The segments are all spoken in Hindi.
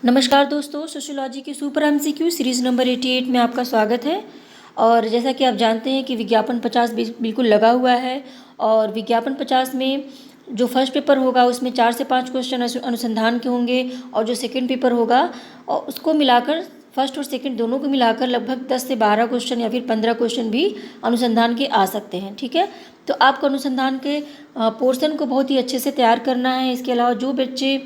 नमस्कार दोस्तों, सोशियोलॉजी की सुपर एमसीक्यू सीरीज़ नंबर 88 में आपका स्वागत है। और जैसा कि आप जानते हैं कि विज्ञापन 50 बिल्कुल लगा हुआ है और विज्ञापन 50 में जो फर्स्ट पेपर होगा उसमें 4 से 5 क्वेश्चन अनुसंधान के होंगे और जो सेकंड पेपर होगा और उसको मिलाकर फर्स्ट और सेकंड दोनों को मिलाकर लगभग 10 से 12 क्वेश्चन या फिर 15 क्वेश्चन भी अनुसंधान के आ सकते हैं। ठीक है, तो आपको अनुसंधान के पोर्शन को बहुत ही अच्छे से तैयार करना है। इसके अलावा जो बच्चे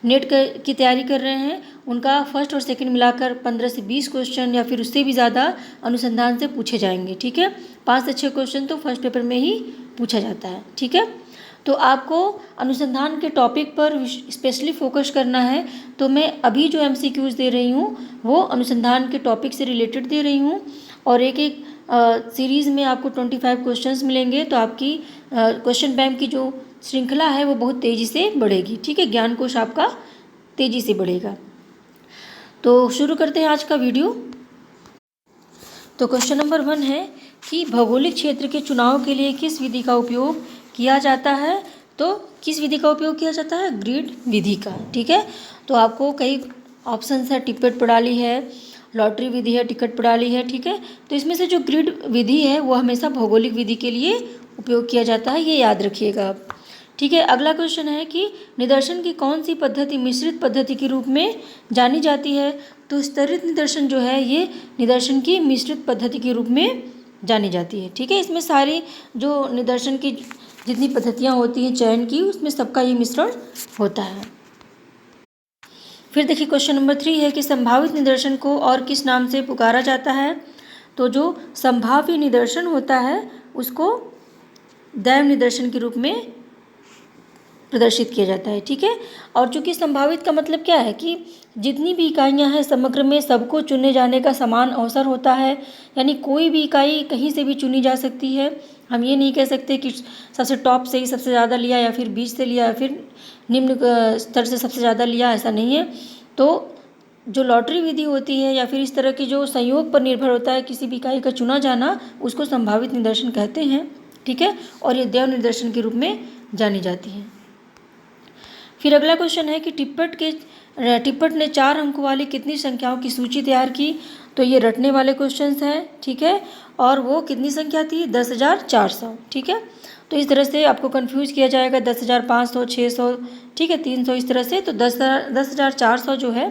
नेट की तैयारी कर रहे हैं उनका फर्स्ट और सेकंड मिलाकर 15 से 20 क्वेश्चन या फिर उससे भी ज़्यादा अनुसंधान से पूछे जाएंगे। ठीक है, 5 से 6 क्वेश्चन तो फर्स्ट पेपर में ही पूछा जाता है। ठीक है, तो आपको अनुसंधान के टॉपिक पर स्पेशली फोकस करना है। तो मैं अभी जो एमसीक्यूज़ दे रही हूँ वो अनुसंधान के टॉपिक से रिलेटेड दे रही हूँ और एक एक सीरीज़ में आपको 25 क्वेश्चंस मिलेंगे। तो आपकी क्वेश्चन बैंक की जो श्रृंखला है वो बहुत तेज़ी से बढ़ेगी। ठीक है, ज्ञान कोश आपका तेज़ी से बढ़ेगा। तो शुरू करते हैं आज का वीडियो। तो क्वेश्चन नंबर 1 है कि भौगोलिक क्षेत्र के चुनाव के लिए किस विधि का उपयोग किया जाता है। तो किस विधि का उपयोग किया जाता है? ग्रिड विधि का। ठीक है, तो आपको कई ऑप्शन है, टिकट प्रणाली है, लॉटरी विधि है, टिकट प्रणाली है। ठीक है, तो इसमें से जो ग्रिड विधि है वो हमेशा भौगोलिक विधि के लिए उपयोग किया जाता है, ये याद रखिएगा आप। ठीक है, अगला क्वेश्चन है कि निदर्शन की कौन सी पद्धति मिश्रित पद्धति के रूप में जानी जाती है। तो स्तरित निदर्शन जो है ये निदर्शन की मिश्रित पद्धति के रूप में जानी जाती है। ठीक है, इसमें सारी जो निदर्शन की जितनी पद्धतियाँ होती हैं चयन की, उसमें सबका ये मिश्रण होता है। फिर देखिए क्वेश्चन नंबर 3 है कि संभावित निदर्शन को और किस नाम से पुकारा जाता है। तो जो संभाव्य निदर्शन होता है उसको दैव निदर्शन के रूप में प्रदर्शित किया जाता है। ठीक है, और चूंकि संभावित का मतलब क्या है कि जितनी भी इकाइयां हैं समग्र में सबको चुने जाने का समान अवसर होता है, यानी कोई भी इकाई कहीं से भी चुनी जा सकती है। हम ये नहीं कह सकते कि सबसे टॉप से ही सबसे ज़्यादा लिया या फिर बीच से लिया या फिर निम्न स्तर से सबसे ज़्यादा लिया, ऐसा नहीं है। तो जो लॉटरी विधि होती है या फिर इस तरह की जो संयोग पर निर्भर होता है किसी भी इकाई का चुना जाना, उसको संभावित निदर्शन कहते हैं। ठीक है, और ये दैव निदर्शन के रूप में जानी जाती है। फिर अगला क्वेश्चन है कि टिप्पट ने 4 अंकों वाली कितनी संख्याओं की सूची तैयार की। तो ये रटने वाले क्वेश्चंस हैं। ठीक है, और वो कितनी संख्या थी? 10,400। ठीक है, तो इस तरह से आपको कंफ्यूज किया जाएगा 10,500, 600, ठीक है, 300, इस तरह से। तो 10,400 जो है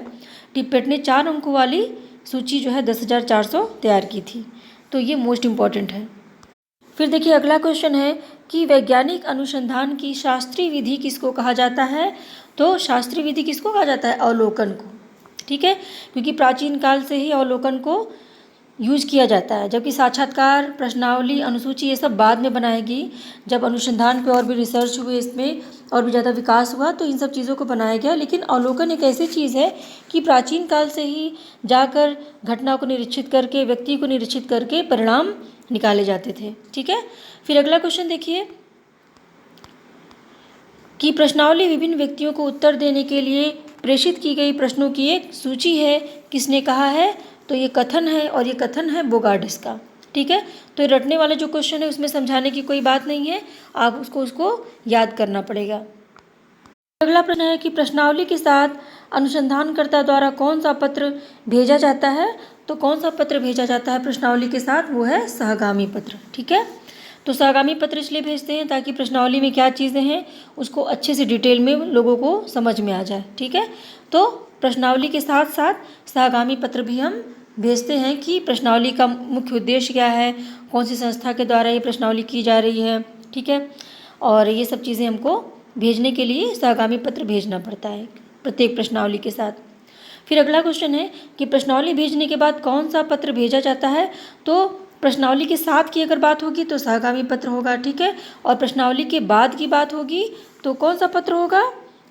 टिप्पट ने 4 अंकों वाली सूची जो है 10,400 तैयार की थी। तो ये मोस्ट इम्पॉर्टेंट है। फिर देखिए अगला क्वेश्चन है कि वैज्ञानिक अनुसंधान की शास्त्रीय विधि किसको कहा जाता है। तो शास्त्रीय विधि किसको कहा जाता है? अवलोकन को। ठीक है, क्योंकि प्राचीन काल से ही अवलोकन को यूज किया जाता है, जबकि साक्षात्कार, प्रश्नावली, अनुसूची ये सब बाद में बनाएगी। जब अनुसंधान पे और भी रिसर्च हुए, इसमें और भी ज़्यादा विकास हुआ तो इन सब चीज़ों को बनाया गया। लेकिन अवलोकन एक ऐसी चीज़ है कि प्राचीन काल से ही जाकर घटना को निरीक्षित करके, व्यक्ति को निरीक्षित करके परिणाम निकाले जाते थे। ठीक है, फिर अगला क्वेश्चन देखिए कि प्रश्नावली विभिन्न व्यक्तियों को उत्तर देने के लिए प्रेषित की गई प्रश्नों की एक सूची है, किसने कहा है? तो ये कथन है और ये कथन है बोगार्डिस का। ठीक है, तो ये रटने वाला जो क्वेश्चन है उसमें समझाने की कोई बात नहीं है, आप उसको याद करना पड़ेगा। अगला प्रश्न है कि प्रश्नावली के साथ अनुसंधानकर्ता द्वारा कौन सा पत्र भेजा जाता है। तो कौन सा पत्र भेजा जाता है प्रश्नावली के साथ? वो है सहगामी पत्र। ठीक है, तो सहगामी पत्र इसलिए भेजते हैं ताकि प्रश्नावली में क्या चीज़ें हैं उसको अच्छे से डिटेल में लोगों को समझ में आ जाए। ठीक है, तो प्रश्नावली के साथ साथ सहगामी पत्र भी हम भेजते हैं कि प्रश्नावली का मुख्य उद्देश्य क्या है, कौन सी संस्था के द्वारा ये प्रश्नावली की जा रही है। ठीक है, और ये सब चीज़ें हमको भेजने के लिए सहगामी पत्र भेजना पड़ता है प्रत्येक प्रश्नावली के साथ। फिर अगला क्वेश्चन है कि प्रश्नावली भेजने के बाद कौन सा पत्र भेजा जाता है। तो प्रश्नावली के साथ की अगर बात होगी तो सहगामी पत्र होगा। ठीक है, और प्रश्नावली के बाद की बात होगी तो कौन सा पत्र होगा?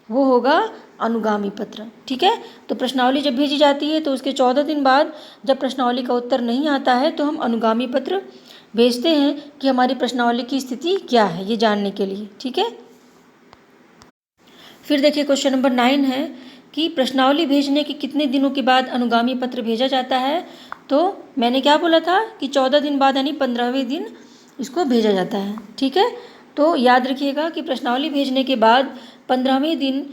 वो होगा अनुगामी पत्र। ठीक है, तो प्रश्नावली जब भेजी जाती है तो उसके 14 दिन बाद जब प्रश्नावली का उत्तर नहीं आता है तो हम अनुगामी पत्र भेजते हैं कि हमारी प्रश्नावली की स्थिति क्या है, ये जानने के लिए। ठीक है, फिर देखिए क्वेश्चन नंबर 9 है कि प्रश्नावली भेजने के कितने दिनों के बाद अनुगामी पत्र भेजा जाता है। तो मैंने क्या बोला था कि 14 दिन बाद यानी 15वें दिन इसको भेजा जाता है। ठीक है, तो याद रखिएगा कि प्रश्नावली भेजने के बाद 15वें दिन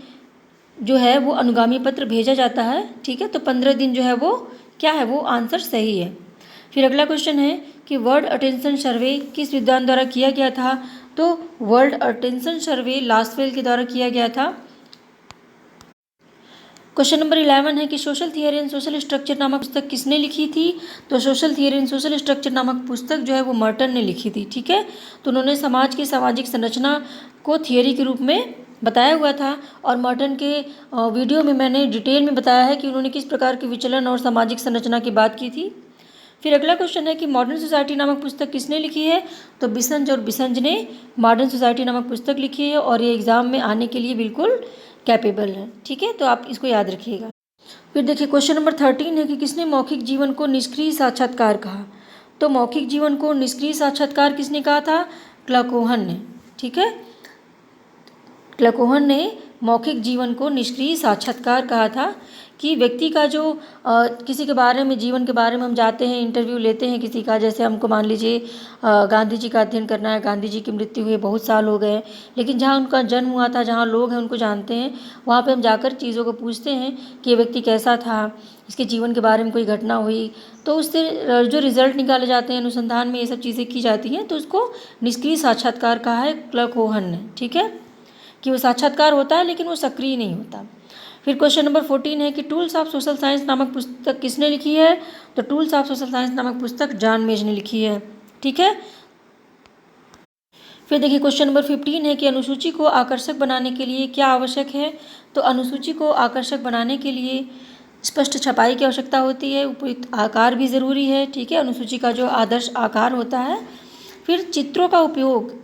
जो है वो अनुगामी पत्र भेजा जाता है, ठीक है। तो 15 दिन जो है वो क्या है, वो आंसर सही है। फिर अगला क्वेश्चन है कि वर्ल्ड अटेंशन सर्वे किस विद्वान द्वारा किया गया था। तो वर्ल्ड अटेंशन सर्वे लास्टवेल के द्वारा किया गया था। क्वेश्चन नंबर 11 है कि social theory and social structure नामक पुस्तक किसने लिखी थी। तो social theory and social structure नामक पुस्तक जो है वो मर्टन ने लिखी थी, ठीक है। तो उन्होंने समाज की सामाजिक संरचना को थियरी के रूप में बताया हुआ था। और मर्टन के वीडियो में मैंने डिटेल में बताया है कि उन्होंने किस प्रकार के विचलन और सामाजिक संरचना की बात की थी। फिर अगला क्वेश्चन है कि मॉडर्न सोसाइटी नामक पुस्तक किसने लिखी है। तो बिसंज और बिसंज ने मॉडर्न सोसाइटी नामक पुस्तक लिखी है और ये एग्ज़ाम में आने के लिए बिल्कुल कैपेबल है, ठीक है। तो आप इसको याद रखिएगा। फिर देखिए क्वेश्चन नंबर 13 है कि किसने मौखिक जीवन को निष्क्रिय साक्षात्कार कहा। तो मौखिक जीवन को निष्क्रिय साक्षात्कार किसने कहा था, क्लकोहन ने, ठीक है। क्लकोहन ने मौखिक जीवन को निष्क्रिय साक्षात्कार कहा था कि व्यक्ति का जो किसी के बारे में, जीवन के बारे में हम जाते हैं, इंटरव्यू लेते हैं किसी का, जैसे हमको मान लीजिए गांधी जी का अध्ययन करना है। गांधी जी की मृत्यु हुई बहुत साल हो गए, लेकिन जहाँ उनका जन्म हुआ था, जहाँ लोग हैं उनको जानते हैं, वहाँ पे हम जाकर चीज़ों को पूछते हैं कि ये व्यक्ति कैसा था, इसके जीवन के बारे में कोई घटना हुई, तो उससे जो रिजल्ट निकाले जाते हैं, अनुसंधान में ये सब चीज़ें की जाती हैं, तो उसको निष्क्रिय साक्षात्कार कहा है क्लकोहन ने, ठीक है। कि वो साक्षात्कार होता है लेकिन वो सक्रिय नहीं होता। फिर क्वेश्चन नंबर 14 है कि टूल्स ऑफ सोशल साइंस नामक पुस्तक किसने लिखी है। तो टूल्स ऑफ सोशल साइंस नामक पुस्तक जॉन मेज ने लिखी है, ठीक है। फिर देखिए क्वेश्चन नंबर 15 है कि अनुसूची को आकर्षक बनाने के लिए क्या आवश्यक है। तो अनुसूची को आकर्षक बनाने के लिए स्पष्ट छपाई की आवश्यकता होती है, उपयुक्त आकार भी ज़रूरी है, ठीक है। अनुसूची का जो आदर्श आकार होता है। फिर चित्रों का उपयोग,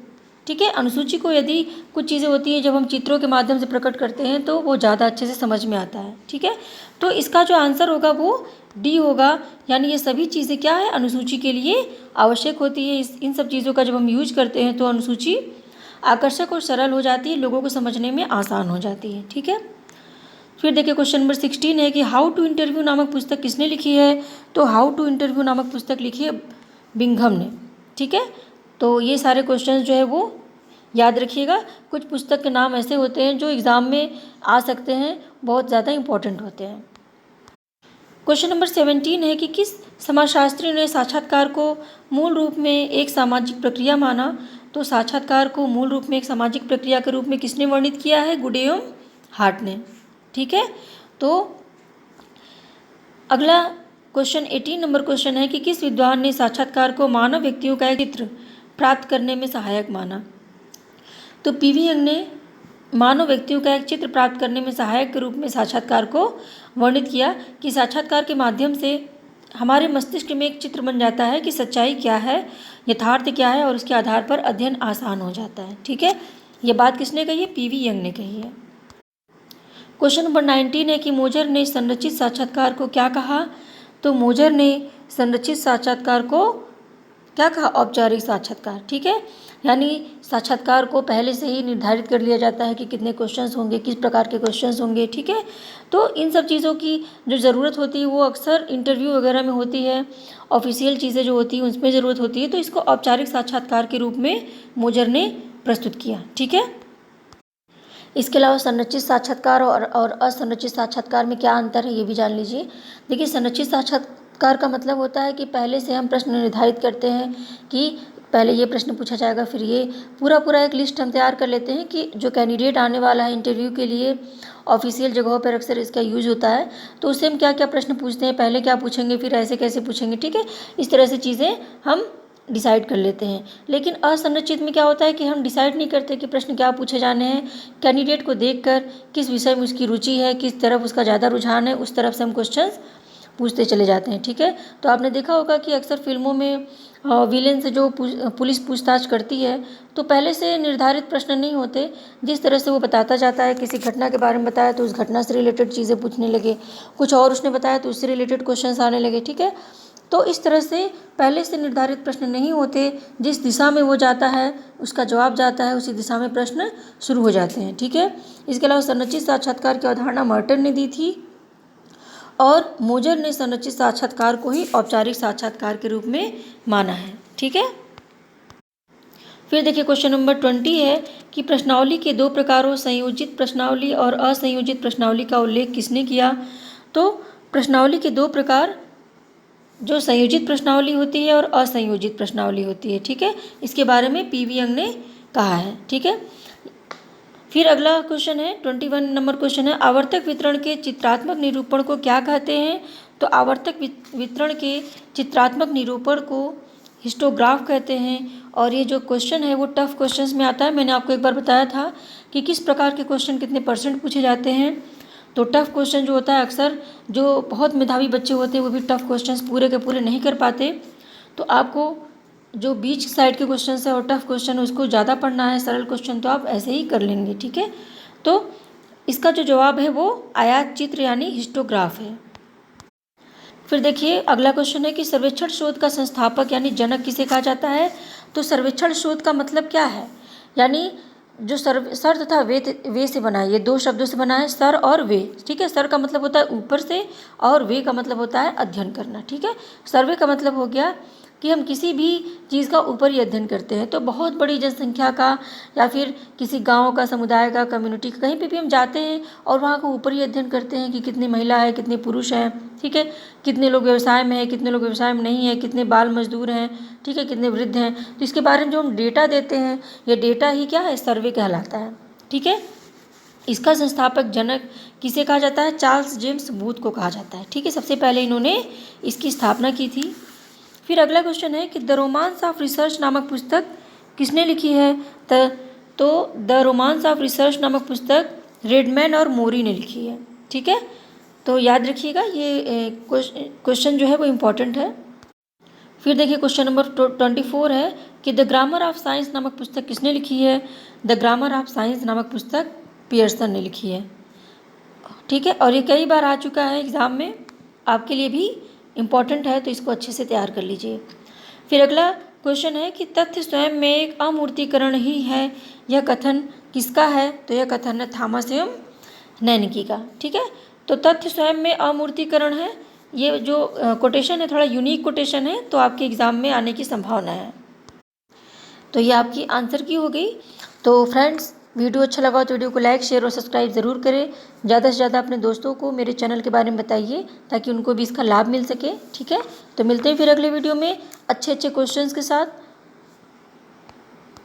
ठीक है। अनुसूची को यदि कुछ चीज़ें होती हैं जब हम चित्रों के माध्यम से प्रकट करते हैं तो वो ज़्यादा अच्छे से समझ में आता है, ठीक है। तो इसका जो आंसर होगा वो डी होगा, यानी ये सभी चीज़ें क्या है, अनुसूची के लिए आवश्यक होती है। इन सब चीज़ों का जब हम यूज करते हैं तो अनुसूची आकर्षक और सरल हो जाती है, लोगों को समझने में आसान हो जाती है, ठीक है। फिर देखिए क्वेश्चन नंबर 16 है कि हाउ टू इंटरव्यू नामक पुस्तक किसने लिखी है। तो हाउ टू इंटरव्यू नामक पुस्तक लिखी है बिंघम ने, ठीक है। तो ये सारे क्वेश्चंस जो है वो याद रखिएगा। कुछ पुस्तक के नाम ऐसे होते हैं जो एग्ज़ाम में आ सकते हैं, बहुत ज़्यादा इंपॉर्टेंट होते हैं। क्वेश्चन नंबर 17 है कि किस समाजशास्त्री ने साक्षात्कार को मूल रूप में एक सामाजिक प्रक्रिया माना। तो साक्षात्कार को मूल रूप में एक सामाजिक प्रक्रिया के रूप में किसने वर्णित किया है, गुडेयम हार्ट ने, ठीक है। तो अगला क्वेश्चन 18 नंबर क्वेश्चन है कि किस विद्वान ने साक्षात्कार को मानव व्यक्तियों का एक चित्र प्राप्त करने में सहायक माना। तो पीवी यंग ने मानव व्यक्तियों का एक चित्र प्राप्त करने में सहायक के रूप में साक्षात्कार को वर्णित किया कि साक्षात्कार के माध्यम से हमारे मस्तिष्क में एक चित्र बन जाता है कि सच्चाई क्या है, यथार्थ क्या है, और उसके आधार पर अध्ययन आसान हो जाता है, ठीक है। ये बात किसने कही है, पीवी यंग ने कही है। क्वेश्चन नंबर 19 है कि मोजर ने संरचित साक्षात्कार को क्या कहा। तो मोजर ने संरचित साक्षात्कार को क्या कहा, औपचारिक साक्षात्कार, ठीक है। यानी साक्षात्कार को पहले से ही निर्धारित कर लिया जाता है कि कितने क्वेश्चंस होंगे, किस प्रकार के क्वेश्चंस होंगे, ठीक है। तो इन सब चीज़ों की जो ज़रूरत होती है वो अक्सर इंटरव्यू वगैरह में होती है, ऑफिशियल चीज़ें जो होती हैं उसमें ज़रूरत होती है। तो इसको औपचारिक साक्षात्कार के रूप में मोजर ने प्रस्तुत किया, ठीक है। इसके अलावा संरचित साक्षात्कार और असंरचित साक्षात्कार में क्या अंतर है ये भी जान लीजिए। देखिए संरचित साक्षात्कार का मतलब होता है कि पहले से हम प्रश्न निर्धारित करते हैं कि पहले ये प्रश्न पूछा जाएगा, फिर ये पूरा एक लिस्ट हम तैयार कर लेते हैं कि जो कैंडिडेट आने वाला है इंटरव्यू के लिए, ऑफिशियल जगहों पर अक्सर इसका यूज़ होता है, तो उससे हम क्या क्या प्रश्न पूछते हैं, पहले क्या पूछेंगे, फिर ऐसे कैसे पूछेंगे, ठीक है। इस तरह से चीज़ें हम डिसाइड कर लेते हैं। लेकिन असंरचित में क्या होता है कि हम डिसाइड नहीं करते कि प्रश्न क्या पूछे जाने हैं। कैंडिडेट को देखकर किस विषय में उसकी रुचि है, किस तरफ उसका ज़्यादा रुझान है, उस तरफ से हम क्वेश्चंस पूछते चले जाते हैं, ठीक है। तो आपने देखा होगा कि अक्सर फिल्मों में विलेन से जो पुलिस पूछताछ करती है तो पहले से निर्धारित प्रश्न नहीं होते, जिस तरह से वो बताता जाता है, किसी घटना के बारे में बताया तो उस घटना से रिलेटेड चीज़ें पूछने लगे, कुछ और उसने बताया तो उससे रिलेटेड क्वेश्चंस आने लगे, ठीक है। तो इस तरह से पहले से निर्धारित प्रश्न नहीं होते, जिस दिशा में वो जाता है उसका जवाब जाता है, उसी दिशा में प्रश्न शुरू हो जाते हैं, ठीक है। इसके अलावा संरचित साक्षात्कार की अवधारणा मर्टन ने दी थी और मोजर ने संरचित साक्षात्कार को ही औपचारिक साक्षात्कार के रूप में माना है, ठीक है। फिर देखिए क्वेश्चन नंबर 20 है कि प्रश्नावली के दो प्रकारों संयोजित प्रश्नावली और असंयोजित प्रश्नावली का उल्लेख किसने किया। तो प्रश्नावली के दो प्रकार, जो संयोजित प्रश्नावली होती है और असंयोजित प्रश्नावली होती है, ठीक है, इसके बारे में पीवी यंग ने कहा है, ठीक है। फिर अगला क्वेश्चन है 21 नंबर क्वेश्चन है, आवर्तक वितरण के चित्रात्मक निरूपण को क्या कहते हैं। तो आवर्तक वितरण के चित्रात्मक निरूपण को हिस्टोग्राफ कहते हैं। और ये जो क्वेश्चन है वो टफ क्वेश्चंस में आता है। मैंने आपको एक बार बताया था कि किस प्रकार के क्वेश्चन कितने परसेंट पूछे जाते हैं। तो टफ क्वेश्चन जो होता है, अक्सर जो बहुत मेधावी बच्चे होते हैं वो भी टफ क्वेश्चंस पूरे के पूरे नहीं कर पाते। तो आपको जो बीच साइड के क्वेश्चन है और टफ क्वेश्चन उसको ज़्यादा पढ़ना है, सरल क्वेश्चन तो आप ऐसे ही कर लेंगे, ठीक है। तो इसका जो जवाब है वो आयात चित्र यानी हिस्टोग्राफ है। फिर देखिए अगला क्वेश्चन है कि सर्वेक्षण शोध का संस्थापक यानी जनक किसे कहा जाता है। तो सर्वेक्षण शोध का मतलब क्या है, यानी जो सर तथा वे से बना है, ये दो शब्दों से बना है, सर और वे, ठीक है। सर का मतलब होता है ऊपर से और वे का मतलब होता है अध्ययन करना, ठीक है। सर्वे का मतलब हो गया कि हम किसी भी चीज़ का ऊपर ही अध्ययन करते हैं। तो बहुत बड़ी जनसंख्या का या फिर किसी गांव का, समुदाय का, कम्युनिटी का, कहीं पे भी हम जाते हैं और वहाँ का ऊपर ही अध्ययन करते हैं कि कितनी महिला है, कितने पुरुष हैं, ठीक है, कितने लोग व्यवसाय में हैं, कितने लोग व्यवसाय में नहीं हैं, कितने बाल मजदूर हैं, ठीक है, कितने वृद्ध हैं। तो इसके बारे में जो हम डेटा देते हैं, ये डेटा ही क्या है, सर्वे कहलाता है, ठीक है। इसका संस्थापक जनक किसे कहा जाता है, चार्ल्स जेम्स बूथ को कहा जाता है, ठीक है। सबसे पहले इन्होंने इसकी स्थापना की थी। फिर अगला क्वेश्चन है कि द रोमांस ऑफ रिसर्च नामक पुस्तक किसने लिखी है। तो द रोमांस ऑफ रिसर्च नामक पुस्तक रेडमैन और मोरी ने लिखी है, ठीक है। तो याद रखिएगा ये क्वेश्चन जो है वो इम्पॉर्टेंट है। फिर देखिए क्वेश्चन नंबर 24 है कि द ग्रामर ऑफ साइंस नामक पुस्तक किसने लिखी है। द ग्रामर ऑफ साइंस नामक पुस्तक पियर्सन ने लिखी है, ठीक है। और ये कई बार आ चुका है एग्ज़ाम में, आपके लिए भी इम्पॉर्टेंट है, तो इसको अच्छे से तैयार कर लीजिए। फिर अगला क्वेश्चन है कि तथ्य स्वयं में एक अमूर्तीकरण ही है, यह कथन किसका है। तो यह कथन है थॉमस एवं नैनिकी का, ठीक है। तो तथ्य स्वयं में अमूर्तीकरण है, ये जो कोटेशन है थोड़ा यूनिक कोटेशन है, तो आपके एग्ज़ाम में आने की संभावना है। तो ये आपकी आंसर की हो गई। तो फ्रेंड्स, वीडियो अच्छा लगा तो वीडियो को लाइक, शेयर और सब्सक्राइब ज़रूर करें। ज़्यादा से ज़्यादा अपने दोस्तों को मेरे चैनल के बारे में बताइए ताकि उनको भी इसका लाभ मिल सके, ठीक है। तो मिलते हैं फिर अगले वीडियो में अच्छे अच्छे क्वेश्चंस के साथ।